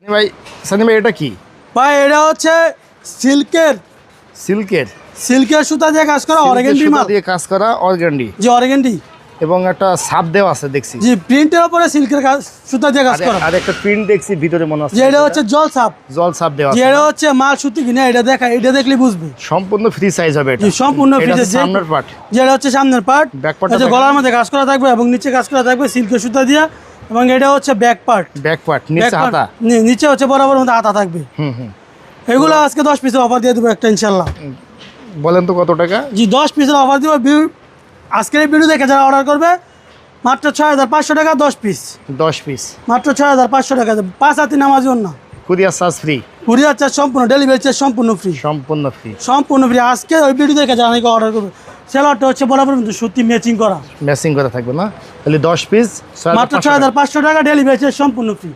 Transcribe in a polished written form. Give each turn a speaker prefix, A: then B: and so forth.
A: ভাই সানি ভাই এটা কি?
B: ভাই এটা হচ্ছে সিল্কের
A: সিল্কের
B: সিল্কের সুতা দিয়ে কাজ করা অর্গানডি মাল
A: দিয়ে কাজ করা অর্গানডি
B: জি অর্গানডি
A: এবং একটা সাপ দেওয়া আছে দেখছি।
B: জি প্রিন্টের উপরে সিল্কের কাজ সুতা দিয়ে কাজ করা
A: আর একটা প্রিন্ট দেখছি ভিতরে মনে হচ্ছে
B: যে এটা হচ্ছে জল ছাপ
A: জল সাপ দেওয়া
B: যে
A: আছে।
B: এটা হচ্ছে মাল সুতি কিনা এটা দেখা এটা দেখলে বুঝবে
A: সম্পূর্ণ ফ্রি সাইজ হবে এটা।
B: জি সম্পূর্ণ
A: এটা
B: ফ্রিজে
A: হচ্ছে সামনের পার্ট,
B: যে এটা হচ্ছে সামনের পার্ট
A: ব্যাক পার্ট
B: এটা গলার মধ্যে কাজ করা থাকবে এবং নিচে কাজ করা থাকবে সিল্কের সুতা দিয়ে এবং এটা হচ্ছে ব্যাক পার্ট
A: ব্যাক পার্ট নিচে হাতা।
B: নিচে হচ্ছে বরাবর মধ্যে হাতা থাকবে।
A: হুম
B: এগুলো আজকে 10 পিসের অফার দিয়ে দেবো একটা ইনশাল্লাহ।
A: বলেন তো কত টাকা?
B: জি 10 পিসের অফার দিব। আজকের এই ভিডিও দেখে যারা অর্ডার করবে মাত্র 6500 টাকা 10 পিস।
A: 10 পিস
B: মাত্র 6500 টাকা 5 হাতি নামাজি না
A: courier charge free,
B: courier charge সম্পূর্ণ, ডেলিভারি চার্জ সম্পূর্ণ ফ্রি,
A: সম্পূর্ণ ফ্রি।
B: সম্পূর্ণ ফ্রি। আজকে ওই ভিডিও দেখে যারা নাকি অর্ডার করবে সেলারটা হচ্ছে বরাবর কিন্তু সত্যি ম্যাচিং করা,
A: ম্যাচিং করা থাকবে না? তাহলে 10 পিস
B: মাত্র 6500 টাকা, ডেলিভারি চার্জ সম্পূর্ণ ফ্রি।